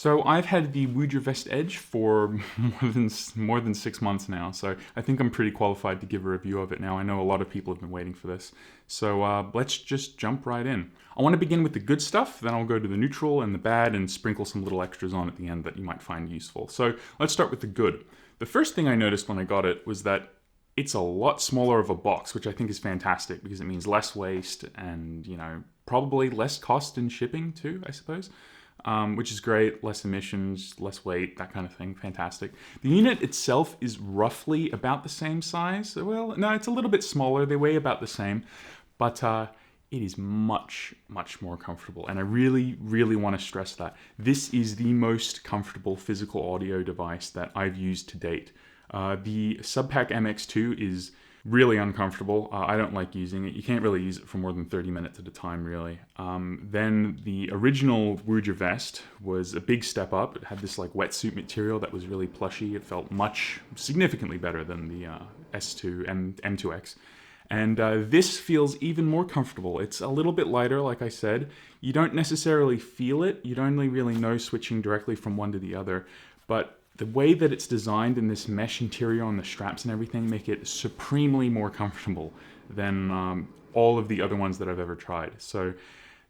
So I've had the Woojer Vest Edge for more than 6 months now, so I think I'm pretty qualified to give a review of it now. I know a lot of people have been waiting for this. So let's just jump right in. I want to begin with the good stuff, then I'll go to the neutral and the bad and sprinkle some little extras on at the end that you might find useful. So let's start with the good. The first thing I noticed when I got it was that it's a lot smaller of a box, which I think is fantastic because it means less waste and, probably less cost in shipping too, I suppose. Which is great, less emissions, less weight, that kind of thing, fantastic. The unit itself is roughly about the same size. Well, no, it's a little bit smaller, they weigh about the same, but it is much, much more comfortable. And I really, really want to stress that. This is the most comfortable physical audio device that I've used to date. The Subpack MX2 is really uncomfortable. I don't like using it. You can't really use it for more than 30 minutes at a time, really. Then the original Woojer vest was a big step up. It had this like wetsuit material that was really plushy. It felt significantly better than the S2 and M2X. And this feels even more comfortable. It's a little bit lighter, like I said. You don't necessarily feel it. You'd only really know switching directly from one to the other. But the way that it's designed in this mesh interior on the straps and everything make it supremely more comfortable than all of the other ones that I've ever tried. So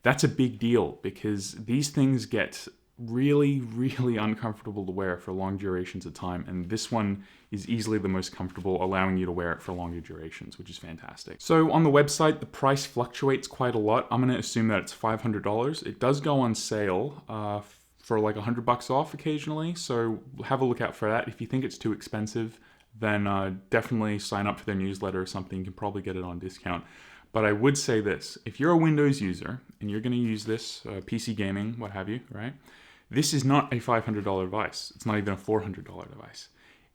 that's a big deal because these things get really, really uncomfortable to wear for long durations of time. And this one is easily the most comfortable, allowing you to wear it for longer durations, which is fantastic. So on the website, the price fluctuates quite a lot. I'm going to assume that it's $500. It does go on sale for like $100 off occasionally, so have a look out for that. If you think it's too expensive, then definitely sign up for their newsletter or something. You can probably get it on discount. But I would say this, if you're a Windows user and you're gonna use this, PC gaming, what have you, right? This is not a $500 device. It's not even a $400 device.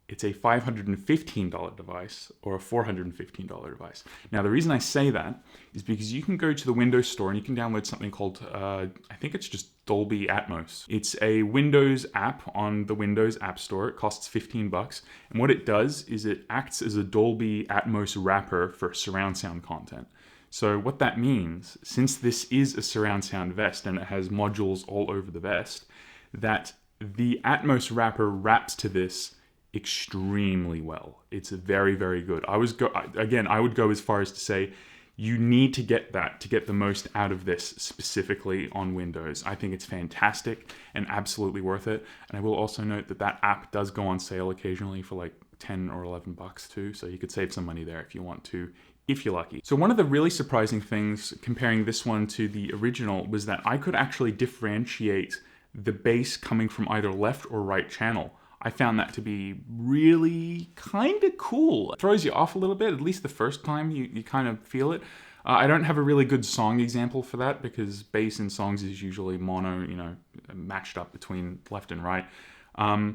It's a $515 device or a $415 device. Now, the reason I say that is because you can go to the Windows Store and you can download something called, I think it's just Dolby Atmos. It's a Windows app on the Windows App Store. It costs $15. And what it does is it acts as a Dolby Atmos wrapper for surround sound content. So what that means, since this is a surround sound vest and it has modules all over the vest, that the Atmos wrapper wraps to this extremely well. It's very, very good. I would go as far as to say you need to get that to get the most out of this specifically on Windows. I think it's fantastic and absolutely worth it. And I will also note that that app does go on sale occasionally for like 10 or 11 bucks too. So you could save some money there if you want to, if you're lucky. So one of the really surprising things comparing this one to the original was that I could actually differentiate the bass coming from either left or right channel. I found that to be really kind of cool. It throws you off a little bit, at least the first time you kind of feel it. I don't have a really good song example for that because bass in songs is usually mono, matched up between left and right. I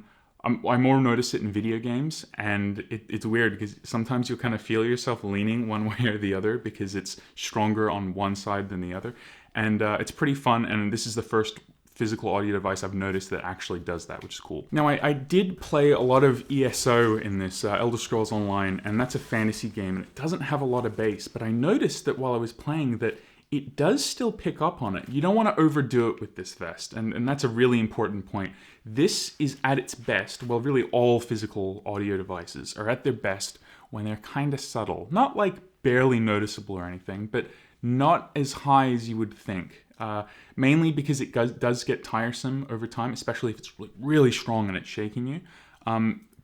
more notice it in video games, and it's weird because sometimes you'll kind of feel yourself leaning one way or the other because it's stronger on one side than the other. And it's pretty fun, and this is the first physical audio device I've noticed that actually does that, which is cool. Now, I did play a lot of ESO in this, Elder Scrolls Online, and that's a fantasy game, and it doesn't have a lot of bass, but I noticed that while I was playing that it does still pick up on it. You don't want to overdo it with this vest, and that's a really important point. This is at its best, well, really all physical audio devices are at their best when they're kind of subtle. Not like barely noticeable or anything, but not as high as you would think. Mainly because it does get tiresome over time, especially if it's really strong and it's shaking you.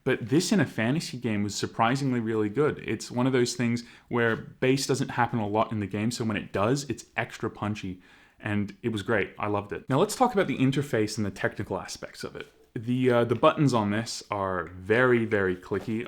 But this in a fantasy game was surprisingly really good. It's one of those things where bass doesn't happen a lot in the game, so when it does, it's extra punchy. And it was great. I loved it. Now let's talk about the interface and the technical aspects of it. The buttons on this are very, very clicky.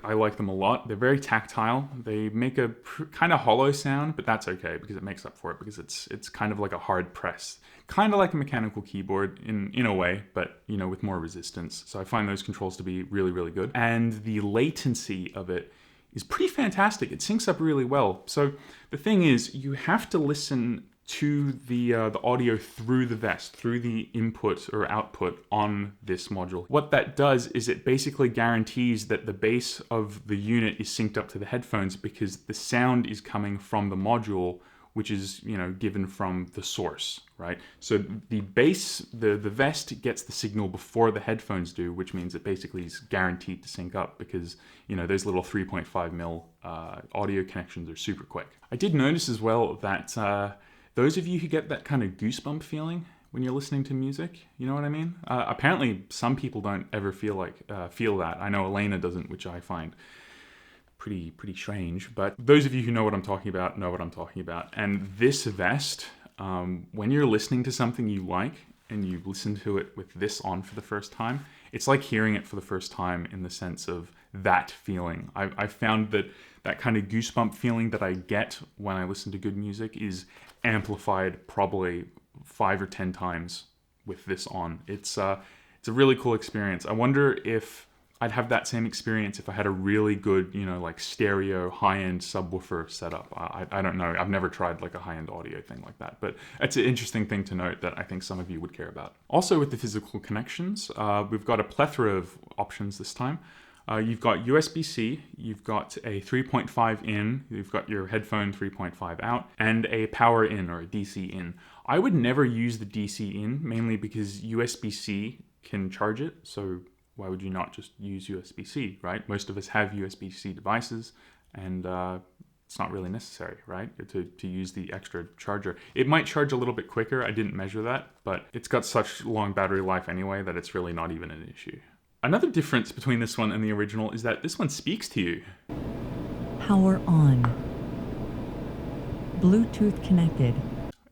I like them a lot. They're very tactile. They make a kind of hollow sound, but that's okay because it makes up for it because it's kind of like a hard press. Kind of like a mechanical keyboard in a way, but with more resistance. So I find those controls to be really, really good. And the latency of it is pretty fantastic. It syncs up really well. So the thing is, you have to listen to the audio through the vest, through the input or output on this module. What that does is it basically guarantees that the bass of the unit is synced up to the headphones because the sound is coming from the module which is, given from the source, right? So the base, the vest gets the signal before the headphones do, which means it basically is guaranteed to sync up because, those little 3.5 mil audio connections are super quick. I did notice as well that those of you who get that kind of goosebump feeling when you're listening to music, you know what I mean? Apparently, some people don't ever feel that. I know Elena doesn't, which I find pretty strange. But those of you who know what I'm talking about know what I'm talking about. And this vest, when you're listening to something you like and you listen to it with this on for the first time, it's like hearing it for the first time in the sense of that feeling. I found that kind of goosebump feeling that I get when I listen to good music is amplified probably 5 or 10 times with this on. It's a really cool experience. I wonder if I'd have that same experience if I had a really good, like stereo high-end subwoofer setup. I don't know. I've never tried like a high-end audio thing like that, but it's an interesting thing to note that I think some of you would care about. Also with the physical connections, we've got a plethora of options this time. You've got USB-C, you've got a 3.5 in, you've got your headphone 3.5 out, and a power in or a DC in. I would never use the DC in, mainly because USB-C can charge it, so why would you not just use USB-C, right? Most of us have USB-C devices, and it's not really necessary, right, to use the extra charger. It might charge a little bit quicker, I didn't measure that, but it's got such long battery life anyway that it's really not even an issue. Another difference between this one and the original is that this one speaks to you. Power on. Bluetooth connected.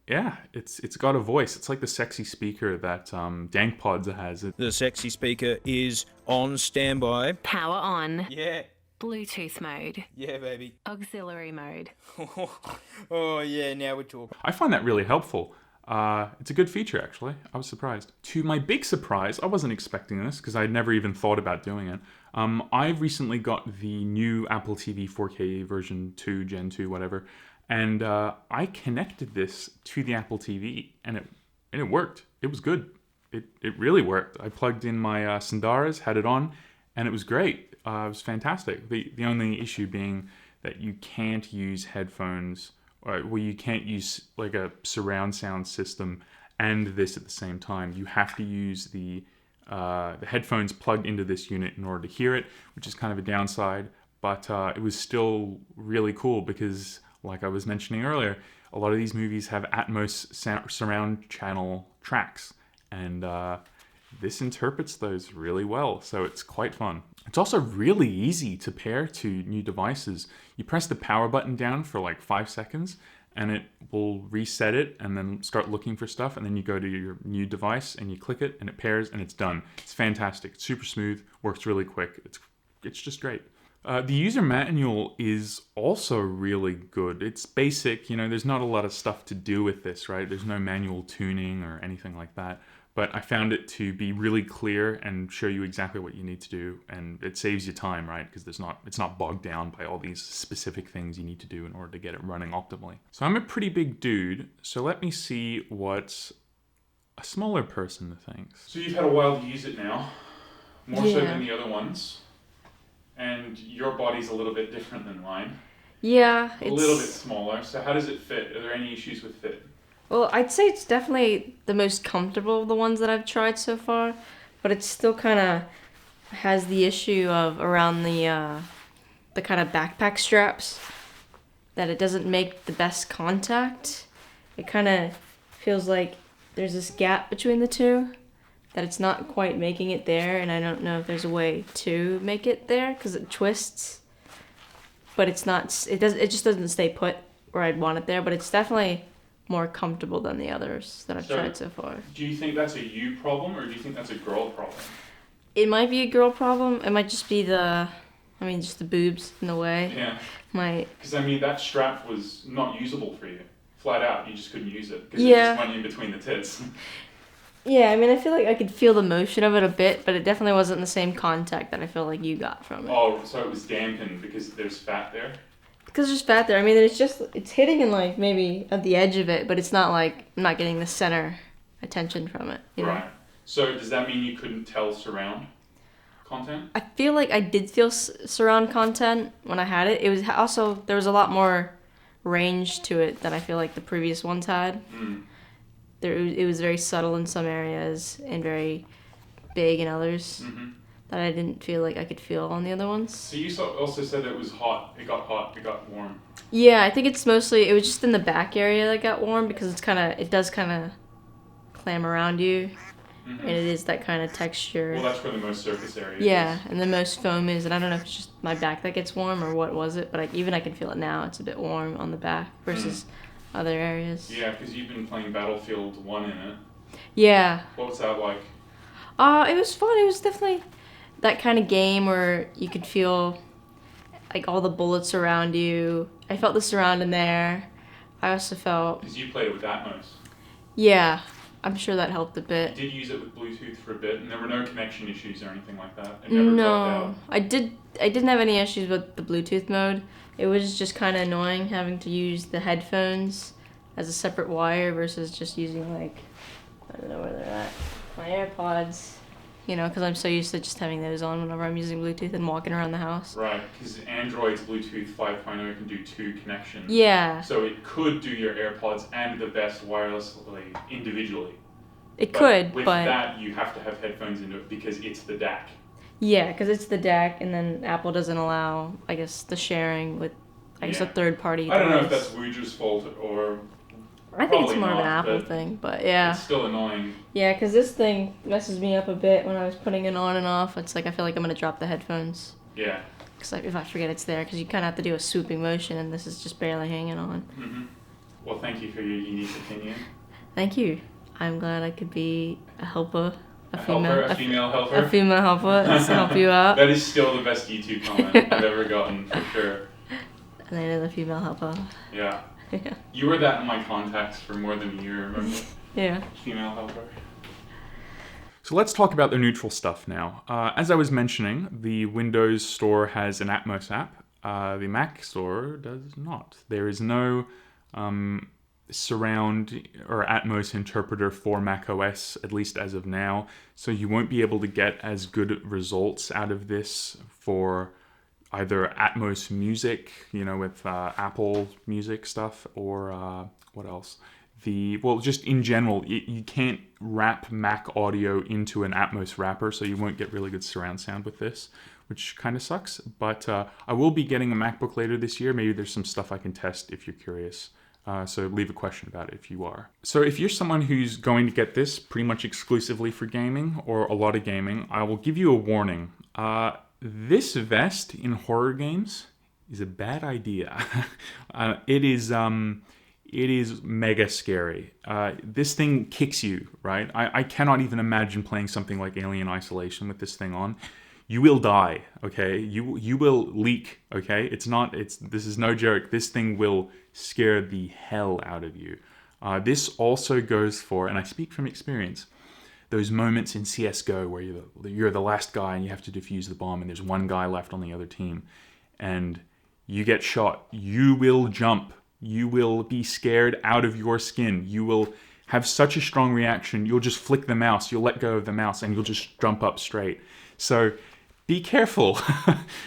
Yeah, it's got a voice. It's like the sexy speaker that DankPods has. The sexy speaker is on standby. Power on. Yeah. Bluetooth mode. Yeah, baby. Auxiliary mode. Oh, yeah, now we're talking. I find that really helpful. It's a good feature, actually. I was surprised. To my big surprise, I wasn't expecting this because I'd never even thought about doing it. I recently got the new Apple TV 4K version 2, Gen 2, whatever, and I connected this to the Apple TV, and it worked. It was good. It really worked. I plugged in my Sundaras, had it on, and it was great. It was fantastic. The only issue being that you can't use headphones, well, you can't use like a surround sound system and this at the same time. You have to use the headphones plugged into this unit in order to hear it, which is kind of a downside. But it was still really cool because, like I was mentioning earlier, a lot of these movies have Atmos surround channel tracks, and this interprets those really well, so it's quite fun. It's also really easy to pair to new devices. You press the power button down for like 5 seconds, and it will reset it and then start looking for stuff, and then you go to your new device and you click it and it pairs and it's done. It's fantastic. It's super smooth, works really quick. It's just great. The user manual is also really good. It's basic, there's not a lot of stuff to do with this, right? There's no manual tuning or anything like that. But I found it to be really clear and show you exactly what you need to do, and it saves you time, right? Because it's not bogged down by all these specific things you need to do in order to get it running optimally. So I'm a pretty big dude, so let me see what a smaller person thinks. So you've had a while to use it now, more so than the other ones, and your body's a little bit different than mine. Yeah, it's a little bit smaller. So how does it fit? Are there any issues with fit? Well, I'd say it's definitely the most comfortable of the ones that I've tried so far, but it still kind of has the issue of around the kind of backpack straps that it doesn't make the best contact. It kind of feels like there's this gap between the two that it's not quite making it there, and I don't know if there's a way to make it there because it twists, but it just doesn't stay put where I'd want it there, but it's definitely more comfortable than the others that I've tried so far. Do you think that's a you problem, or do you think that's a girl problem? It might be a girl problem. It might just be just the boobs in the way. Yeah. Because that strap was not usable for you. Flat out, you just couldn't use it. Because it just went in between the tits. Yeah, I feel like I could feel the motion of it a bit, but it definitely wasn't the same contact that I feel like you got from it. Oh, so it was dampened because there's fat there? Because there's fat there. It's hitting in like maybe at the edge of it, but it's not like I'm not getting the center attention from it. Right. So does that mean you couldn't tell surround content? I feel like I did feel surround content when I had it. It was also, there was a lot more range to it that I feel like the previous ones had. It was very subtle in some areas and very big in others that I didn't feel like I could feel on the other ones. So you also said it was hot, it got warm. Yeah, I think it's mostly, it was just in the back area that got warm because it does kind of clam around you. And it is that kind of texture. Well, that's where the most surface area Yeah, is. and the most foam is, and I don't know if it's just my back that gets warm or what was it, but I can feel it now. It's a bit warm on the back versus other areas. Yeah, because you've been playing Battlefield 1 in it. Yeah. What was that like? It was fun. It was definitely that kind of game where you could feel like all the bullets around you. I felt the surround in there. I also felt... Because you played it with Atmos. Yeah, I'm sure that helped a bit. You did use it with Bluetooth for a bit, and there were no connection issues or anything like that. It never dropped out. I didn't have any issues with the Bluetooth mode. It was just kind of annoying having to use the headphones as a separate wire versus just using, like, I don't know where they're at, my AirPods, you know, because I'm so used to just having those on whenever I'm using Bluetooth and walking around the house. Right, because Android's Bluetooth 5.0 can do 2 connections. Yeah. So it could do your AirPods and the best wirelessly individually. It could, with but... that, you have to have headphones into it because it's the DAC. Yeah, because it's the DAC, and then Apple doesn't allow, I guess, the sharing with, I guess, a third-party I don't know if device. that's Woojer's fault or... I think it's probably more of an not, Apple but thing, but yeah. It's still annoying. Yeah, because this thing messes me up a bit when I was putting it on and off. It's like I feel like I'm going to drop the headphones. Yeah. Because if I forget it's there, because you kind of have to do a swooping motion, and this is just barely hanging on. Well, thank you for your unique opinion. Thank you. I'm glad I could be a helper. A female helper. A female helper to help you out. That is still the best YouTube comment I've ever gotten, for sure. And I know the female helper. Yeah. Yeah. You were that in my contacts for more than a year, remember? Yeah. Female helper. So let's talk about the neutral stuff now. As I was mentioning, the Windows Store has an Atmos app. The Mac Store does not. There is no surround or Atmos interpreter for Mac OS, at least as of now. So you won't be able to get as good results out of this for either Atmos Music, you know, with Apple Music stuff, or what else? Just in general, you can't wrap Mac audio into an Atmos wrapper, so you won't get really good surround sound with this, which kind of sucks. But I will be getting a MacBook later this year. Maybe there's some stuff I can test if you're curious. So leave a question about it if you are. So if you're someone who's going to get this pretty much exclusively for gaming or a lot of gaming, I will give you a warning. This vest in horror games is a bad idea. It is mega scary. This thing kicks you, right? I cannot even imagine playing something like Alien Isolation with this thing on. You will die, okay? You will leak, okay? This is no joke. This thing will scare the hell out of you. This also goes for, and I speak from experience, those moments in CSGO where you're the last guy and you have to defuse the bomb and there's one guy left on the other team and you get shot. You will jump. You will be scared out of your skin. You will have such a strong reaction. You'll just flick the mouse. You'll let go of the mouse and you'll just jump up straight. So be careful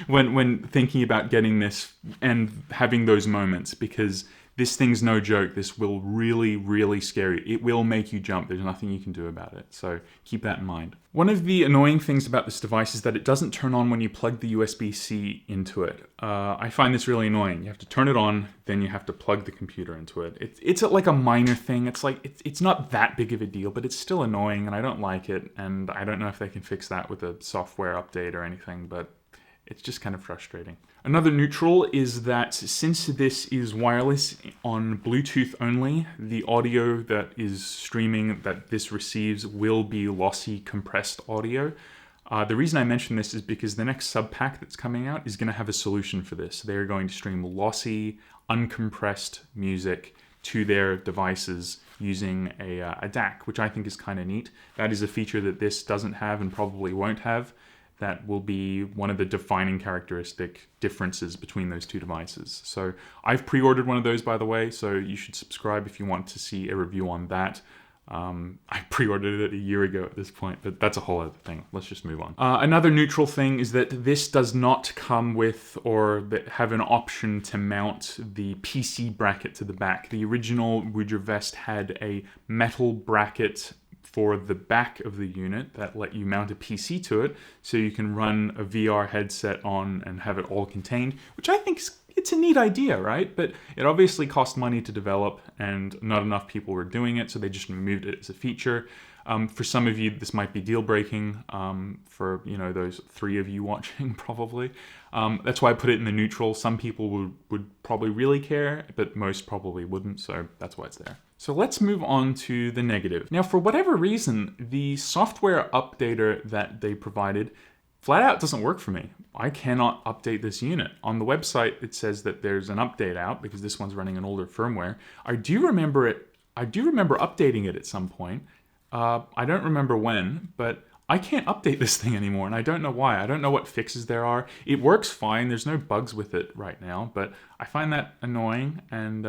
when thinking about getting this and having those moments, because this thing's no joke. This will really, really scare you. It will make you jump. There's nothing you can do about it. So keep that in mind. One of the annoying things about this device is that it doesn't turn on when you plug the USB-C into it. I find this really annoying. You have to turn it on, then you have to plug the computer into it. It's like a minor thing. It's not that big of a deal, but it's still annoying and I don't like it. And I don't know if they can fix that with a software update or anything, but it's just kind of frustrating. Another neutral is that since this is wireless on Bluetooth only, the audio that is streaming that this receives will be lossy, compressed audio. The reason I mention this is because the next sub pack that's coming out is going to have a solution for this. They're going to stream lossy, uncompressed music to their devices using a DAC, which I think is kind of neat. That is a feature that this doesn't have and probably won't have. That will be one of the defining characteristic differences between those two devices. So I've pre-ordered one of those, by the way, so you should subscribe if you want to see a review on that. I pre-ordered it a year ago at this point, but that's a whole other thing. Let's just move on. Another neutral thing is that this does not come with or have an option to mount the PC bracket to the back. The original Woojer vest had a metal bracket for the back of the unit that let you mount a PC to it, so you can run a VR headset on and have it all contained, which I think it's a neat idea, right? But it obviously cost money to develop, and not enough people were doing it, so they just removed it as a feature. For some of you, this might be deal-breaking. For those 3 of you watching, probably. That's why I put it in the neutral. Some people would probably really care, but most probably wouldn't, so that's why it's there. So let's move on to the negative. Now, for whatever reason, the software updater that they provided flat out doesn't work for me. I cannot update this unit. On the website, it says that there's an update out because this one's running an older firmware. I do remember updating it at some point. I don't remember when, but I can't update this thing anymore, and I don't know why. I don't know what fixes there are. It works fine. There's no bugs with it right now, but I find that annoying, and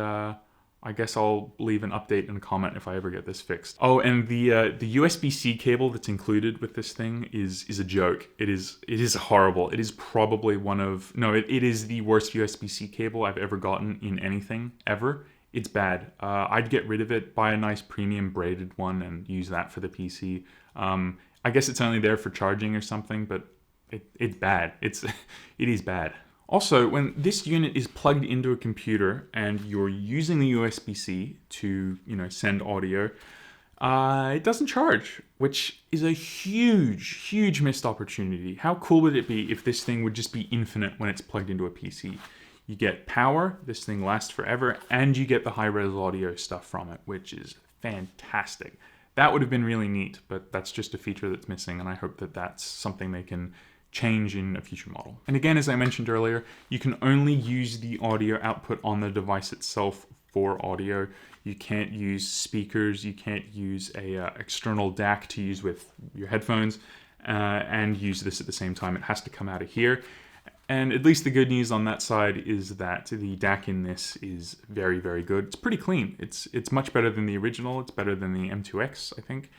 I guess I'll leave an update and a comment if I ever get this fixed. Oh, and the USB-C cable that's included with this thing is a joke. It is horrible. It is probably it is the worst USB-C cable I've ever gotten in anything, ever. It's bad. I'd get rid of it, buy a nice premium braided one, and use that for the PC. I guess it's only there for charging or something, but it's bad. It is bad. Also, when this unit is plugged into a computer and you're using the USB-C to, send audio, it doesn't charge, which is a huge, huge missed opportunity. How cool would it be if this thing would just be infinite when it's plugged into a PC? You get power, this thing lasts forever, and you get the high-res audio stuff from it, which is fantastic. That would have been really neat, but that's just a feature that's missing, and I hope that that's something they can change in a future model. And again, as I mentioned earlier, you can only use the audio output on the device itself for audio. You can't use speakers, you can't use a external DAC to use with your headphones and use this at the same time. It has to come out of here. And at least the good news on that side is that the DAC in this is very, very good. It's pretty clean. It's much better than the original. It's better than the M2X, I think.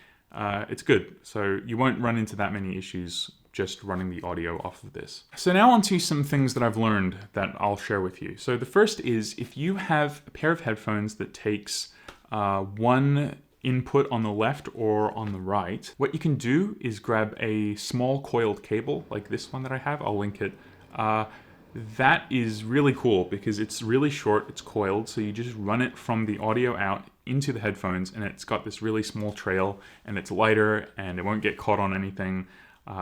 It's good. So you won't run into that many issues just running the audio off of this. So now on to some things that I've learned that I'll share with you. So the first is if you have a pair of headphones that takes one input on the left or on the right, what you can do is grab a small coiled cable like this one that I have. I'll link it. That is really cool because it's really short, it's coiled, so you just run it from the audio out into the headphones and it's got this really small trail and it's lighter and it won't get caught on anything.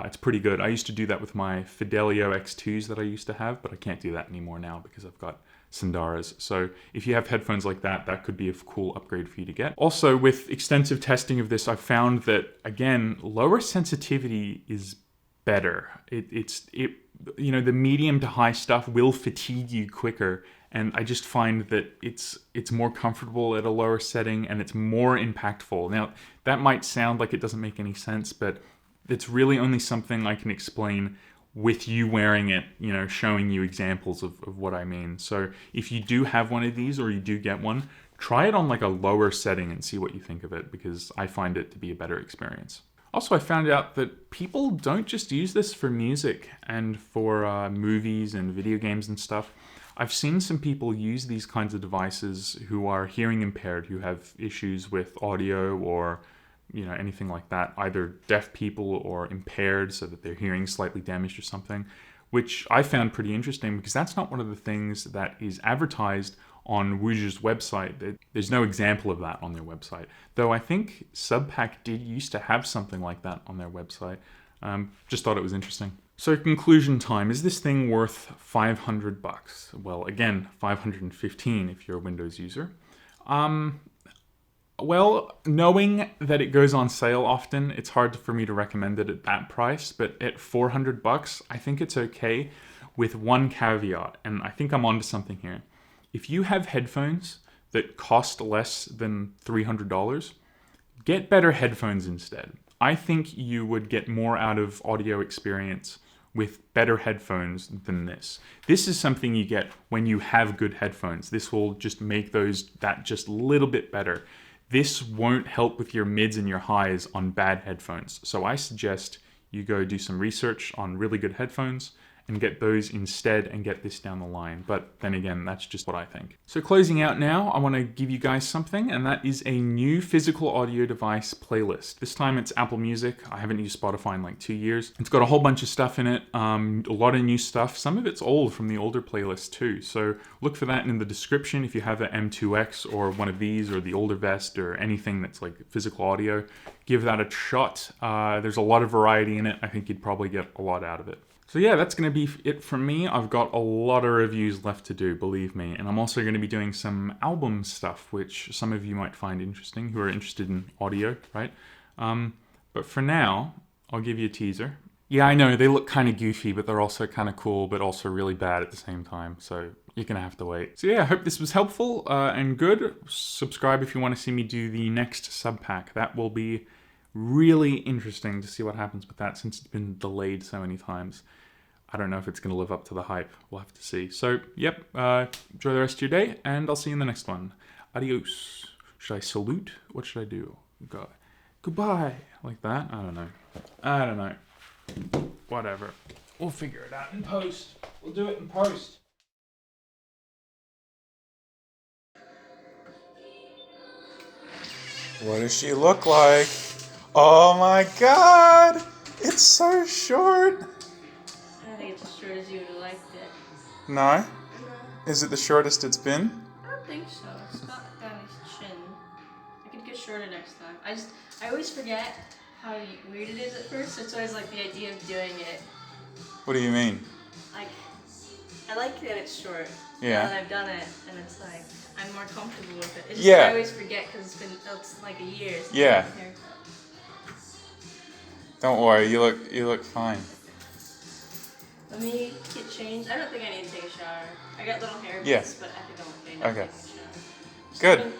It's pretty good. I used to do that with my Fidelio X2s that I used to have, but I can't do that anymore now because I've got Sundaras. So if you have headphones like that, that could be a cool upgrade for you to get. Also, with extensive testing of this, I found that, again, lower sensitivity is better. The medium to high stuff will fatigue you quicker, and I just find that it's more comfortable at a lower setting and it's more impactful. Now, that might sound like it doesn't make any sense, but it's really only something I can explain with you wearing it, showing you examples of what I mean. So if you do have one of these or you do get one, try it on like a lower setting and see what you think of it, because I find it to be a better experience. Also, I found out that people don't just use this for music and for movies and video games and stuff. I've seen some people use these kinds of devices who are hearing impaired, who have issues with audio or anything like that, either deaf people or impaired so that their hearing is slightly damaged or something, which I found pretty interesting because that's not one of the things that is advertised on Woojer's website. There's no example of that on their website, though I think Subpack did used to have something like that on their website. Just thought it was interesting. So conclusion time, is this thing worth $500? Well, again, $515 if you're a Windows user. Well, knowing that it goes on sale often, it's hard for me to recommend it at that price, but at $400, I think it's okay, with one caveat, and I think I'm onto something here. If you have headphones that cost less than $300, get better headphones instead. I think you would get more out of audio experience with better headphones than this. This is something you get when you have good headphones. This will just make that just a little bit better. this won't help with your mids and your highs on bad headphones. So I suggest you go do some research on really good headphones and get those instead and get this down the line. But then again, that's just what I think. So closing out now, I want to give you guys something, and that is a new physical audio device playlist. This time it's Apple Music. I haven't used Spotify in like 2 years. It's got a whole bunch of stuff in it, a lot of new stuff. Some of it's old from the older playlists too. So look for that in the description if you have an M2X or one of these or the older Vest or anything that's like physical audio. Give that a shot. There's a lot of variety in it. I think you'd probably get a lot out of it. So yeah, that's going to be it from me. I've got a lot of reviews left to do, believe me. And I'm also going to be doing some album stuff, which some of you might find interesting who are interested in audio, right? But for now, I'll give you a teaser. Yeah, I know, they look kind of goofy, but they're also kind of cool, but also really bad at the same time. So you're going to have to wait. So yeah, I hope this was helpful and good. Subscribe if you want to see me do the next sub pack. That will be really interesting to see what happens with that since it's been delayed so many times. I don't know if it's going to live up to the hype. We'll have to see. So, yep, enjoy the rest of your day, and I'll see you in the next one. Adios. Should I salute? What should I do? Goodbye. Like that? I don't know. Whatever. We'll figure it out in post. We'll do it in post. What does she look like? Oh my god! It's so short! I think it's as short as you would have liked it. No? Is it the shortest it's been? I don't think so. It's not that nice chin. I could get shorter next time. I always forget how weird it is at first, so it's always like the idea of doing it. What do you mean? Like, I like that it's short. Yeah. Now that I've done it, and it's like, I'm more comfortable with it. It's just Yeah. I always forget because it's like a year since Yeah. I had a haircut. Don't worry, you look fine. Let me get changed. I don't think I need to take a shower. I got little hair bits, Yeah. but I think I'm okay. Okay. Taking a shower. Good.